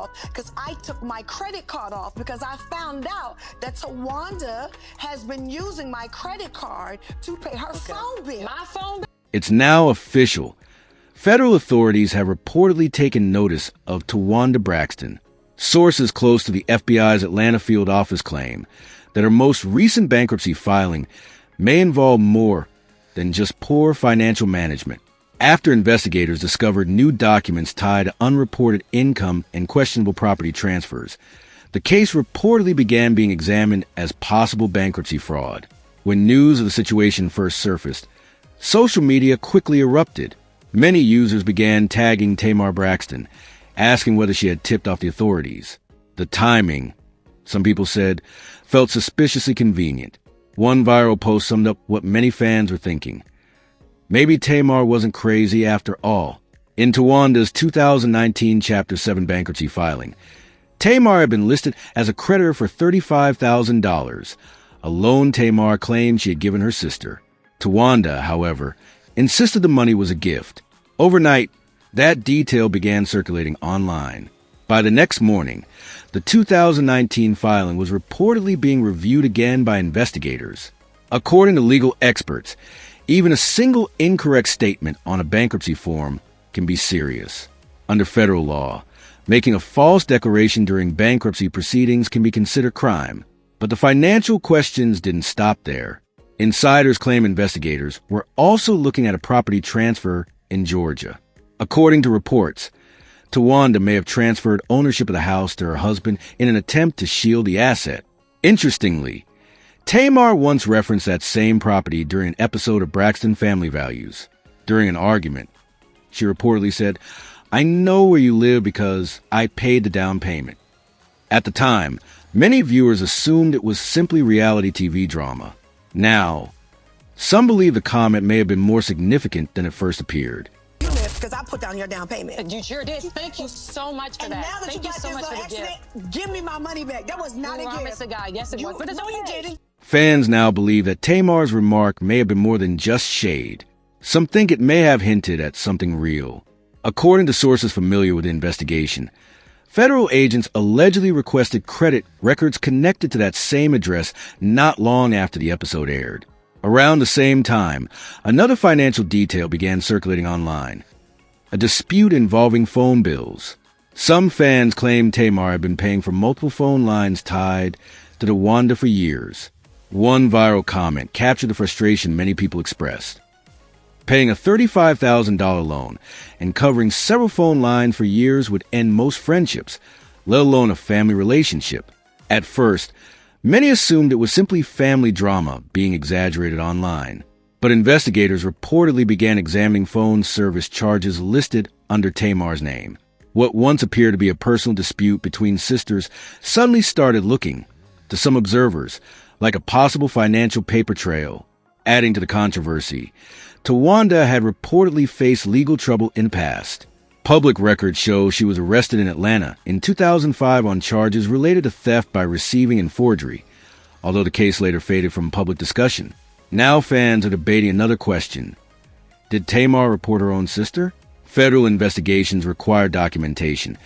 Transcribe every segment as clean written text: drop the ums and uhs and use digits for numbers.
off because I took my credit card off because I found out that Towanda has been using my credit card to pay her phone bill. My phone bill? It's now official. Federal authorities have reportedly taken notice of Towanda Braxton. Sources close to the FBI's Atlanta field office claim that her most recent bankruptcy filing may involve more than just poor financial management. After investigators discovered new documents tied to unreported income and questionable property transfers, the case reportedly began being examined as possible bankruptcy fraud. When news of the situation first surfaced, social media quickly erupted. Many users began tagging Tamar Braxton, asking whether she had tipped off the authorities. The timing, some people said, felt suspiciously convenient. One viral post summed up what many fans were thinking. Maybe Tamar wasn't crazy after all. In Towanda's 2019 Chapter 7 bankruptcy filing, Tamar had been listed as a creditor for $35,000, a loan Tamar claimed she had given her sister. Towanda, however, insisted the money was a gift. Overnight, that detail began circulating online. By the next morning, the 2019 filing was reportedly being reviewed again by investigators. According to legal experts, even a single incorrect statement on a bankruptcy form can be serious. Under federal law, making a false declaration during bankruptcy proceedings can be considered crime. But the financial questions didn't stop there. Insiders claim investigators were also looking at a property transfer in Georgia. According to reports, Towanda may have transferred ownership of the house to her husband in an attempt to shield the asset. Interestingly, Tamar once referenced that same property during an episode of Braxton Family Values. During an argument, she reportedly said, "I know where you live because I paid the down payment." At the time, many viewers assumed it was simply reality TV drama. Now, some believe the comment may have been more significant than it first appeared. You live because I put down your down payment. You sure did. Thank you so much for and that. Now that Thank you you got so this much for the accident, gift. give me my money back. That was not a gift. Promise to God. Yes, it was. But it's no, okay. you didn't. Fans now believe that Tamar's remark may have been more than just shade. Some think it may have hinted at something real. According to sources familiar with the investigation, federal agents allegedly requested credit records connected to that same address not long after the episode aired. Around the same time, another financial detail began circulating online. A dispute involving phone bills. Some fans claimed Tamar had been paying for multiple phone lines tied to Towanda for years. One viral comment captured the frustration many people expressed. Paying a $35,000 loan and covering several phone lines for years would end most friendships, let alone a family relationship. At first, many assumed it was simply family drama being exaggerated online. But investigators reportedly began examining phone service charges listed under Tamar's name. What once appeared to be a personal dispute between sisters suddenly started looking, to some observers, like a possible financial paper trail. Adding to the controversy, Towanda had reportedly faced legal trouble in the past. Public records show she was arrested in Atlanta in 2005 on charges related to theft by receiving and forgery, although the case later faded from public discussion. Now fans are debating another question. Did Tamar report her own sister? Federal investigations require documentation,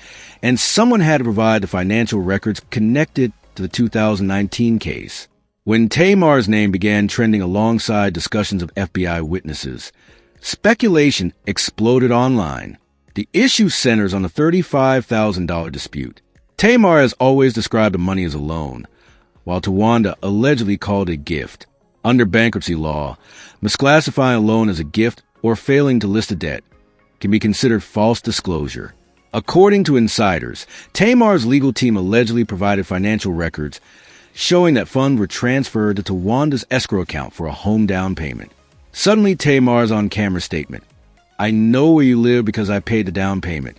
and someone had to provide the financial records connected to the 2019 case. When Tamar's name began trending alongside discussions of FBI witnesses, speculation exploded online. The issue centers on the $35,000 dispute. Tamar has always described the money as a loan, while Towanda allegedly called it a gift. Under bankruptcy law, misclassifying a loan as a gift or failing to list a debt can be considered false disclosure. According to insiders, Tamar's legal team allegedly provided financial records showing that funds were transferred to Towanda's escrow account for a home down payment. Suddenly, Tamar's on-camera statement, "I know where you live because I paid the down payment,"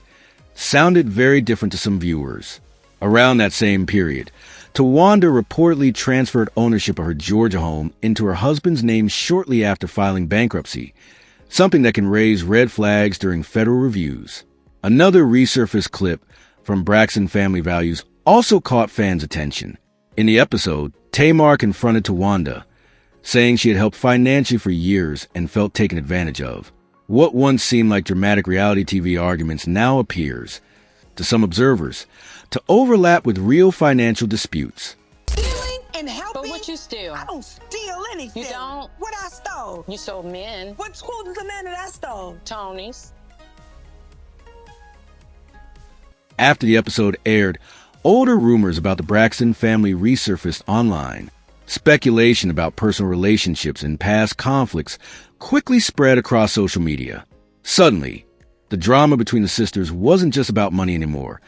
sounded very different to some viewers. Around that same period, Towanda reportedly transferred ownership of her Georgia home into her husband's name shortly after filing bankruptcy, something that can raise red flags during federal reviews. Another resurfaced clip from Braxton Family Values also caught fans' attention. In the episode, Tamar confronted Towanda, saying she had helped financially for years and felt taken advantage of. What once seemed like dramatic reality TV arguments now appears to to some observers, to overlap with real financial disputes. Stealing and helping? But what you steal? I don't steal anything. You don't? What I stole? You sold men. What school is the man that I stole? Tony's. After the episode aired, older rumors about the Braxton family resurfaced online. Speculation about personal relationships and past conflicts quickly spread across social media. Suddenly, the drama between the sisters wasn't just about money anymore.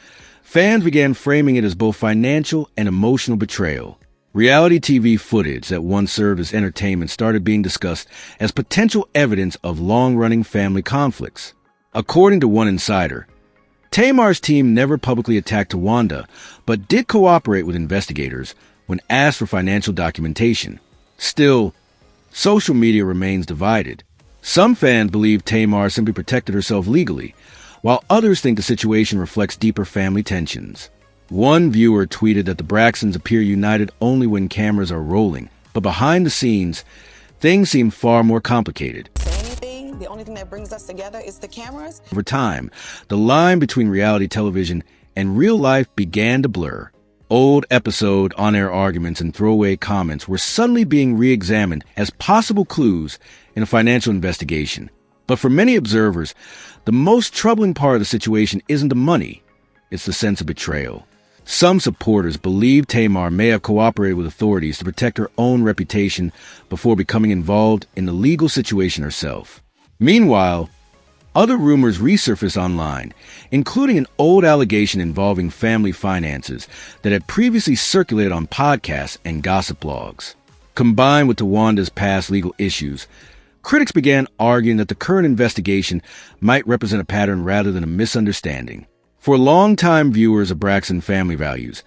Fans began framing it as both financial and emotional betrayal. Reality TV footage that once served as entertainment started being discussed as potential evidence of long-running family conflicts. According to one insider, Tamar's team never publicly attacked Towanda, but did cooperate with investigators when asked for financial documentation. Still, social media remains divided. Some fans believe Tamar simply protected herself legally, while others think the situation reflects deeper family tensions. One viewer tweeted that the Braxtons appear united only when cameras are rolling, but behind the scenes, things seem far more complicated. The only thing that brings us together is the cameras. Over time, the line between reality television and real life began to blur. Old episode on-air arguments and throwaway comments were suddenly being re-examined as possible clues in a financial investigation. But for many observers, the most troubling part of the situation isn't the money, it's the sense of betrayal. Some supporters believe Tamar may have cooperated with authorities to protect her own reputation before becoming involved in the legal situation herself. Meanwhile, other rumors resurfaced online, including an old allegation involving family finances that had previously circulated on podcasts and gossip blogs. Combined with Towanda's past legal issues, critics began arguing that the current investigation might represent a pattern rather than a misunderstanding. For longtime viewers of Braxton family values,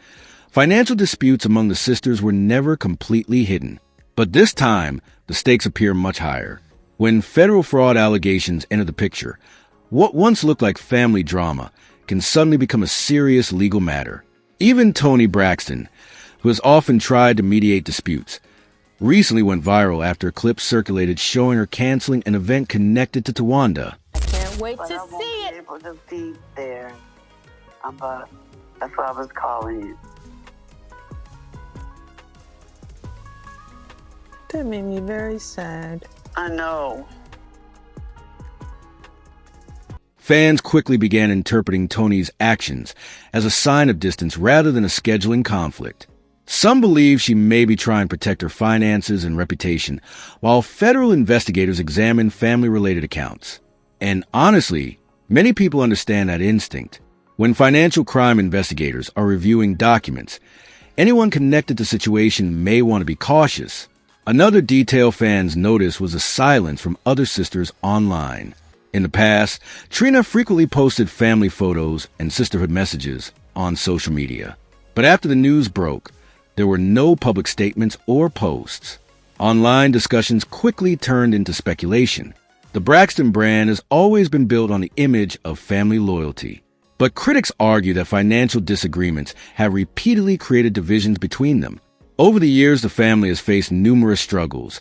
financial disputes among the sisters were never completely hidden. But this time, the stakes appear much higher. When federal fraud allegations enter the picture, what once looked like family drama can suddenly become a serious legal matter. Even Tony Braxton, who has often tried to mediate disputes, recently went viral after clips circulated showing her canceling an event connected to Towanda. I can't wait to see I won't it. be able to be there, but that's why I was calling you. That made me very sad. I know. Fans quickly began interpreting Tony's actions as a sign of distance rather than a scheduling conflict. Some believe she may be trying to protect her finances and reputation, while federal investigators examine family-related accounts. And honestly, many people understand that instinct. When financial crime investigators are reviewing documents, anyone connected to the situation may want to be cautious. Another detail fans noticed was the silence from other sisters online. In the past, Trina frequently posted family photos and sisterhood messages on social media. But after the news broke, there were no public statements or posts. Online discussions quickly turned into speculation. The Braxton brand has always been built on the image of family loyalty. But critics argue that financial disagreements have repeatedly created divisions between them. Over the years, the family has faced numerous struggles,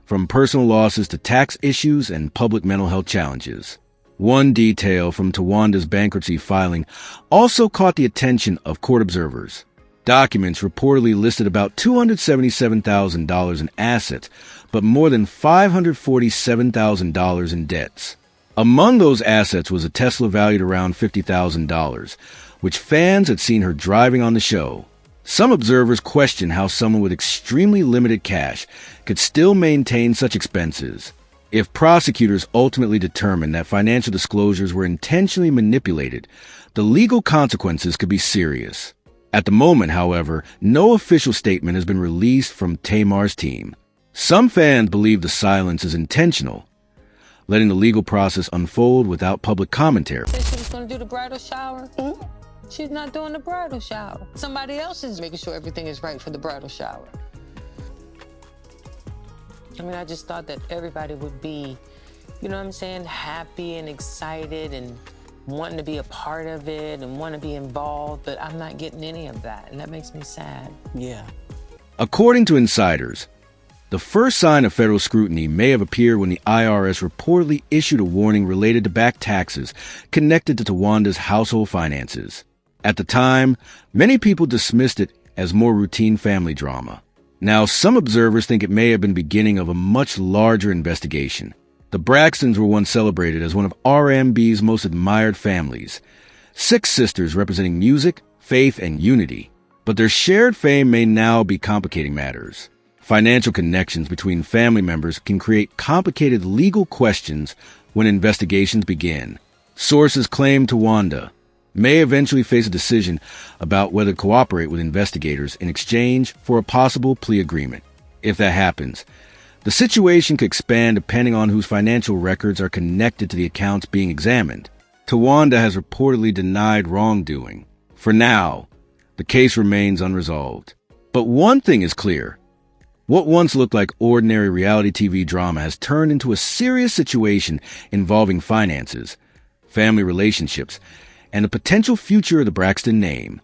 from personal losses to tax issues and public mental health challenges. One detail from Towanda's bankruptcy filing also caught the attention of court observers. Documents reportedly listed about $277,000 in assets, but more than $547,000 in debts. Among those assets was a Tesla valued around $50,000, which fans had seen her driving on the show. Some observers question how someone with extremely limited cash could still maintain such expenses. If prosecutors ultimately determine that financial disclosures were intentionally manipulated, the legal consequences could be serious. At the moment, however, no official statement has been released from Tamar's team. Some fans believe the silence is intentional, letting the legal process unfold without public commentary. Said she was going to do the bridal shower. She's not doing the bridal shower. Somebody else is making sure everything is right for the bridal shower. I mean, I just thought that everybody would be, you know what I'm saying, happy and excited and wanting to be a part of it and want to be involved, but I'm not getting any of that, and that makes me sad. Yeah. According to insiders, The first sign of federal scrutiny may have appeared when the IRS reportedly issued a warning related to back taxes connected to Towanda's household finances. At the time, many people dismissed it as more routine family drama. Now, some observers think it may have been the beginning of a much larger investigation. The Braxtons were once celebrated as one of R&B's most admired families. 6 sisters representing music, faith, and unity. But their shared fame may now be complicating matters. Financial connections between family members can create complicated legal questions when investigations begin. Sources claim Towanda may eventually face a decision about whether to cooperate with investigators in exchange for a possible plea agreement. If that happens, the situation could expand depending on whose financial records are connected to the accounts being examined. Towanda has reportedly denied wrongdoing. For now, the case remains unresolved. But one thing is clear. What once looked like ordinary reality TV drama has turned into a serious situation involving finances, family relationships, and the potential future of the Braxton name.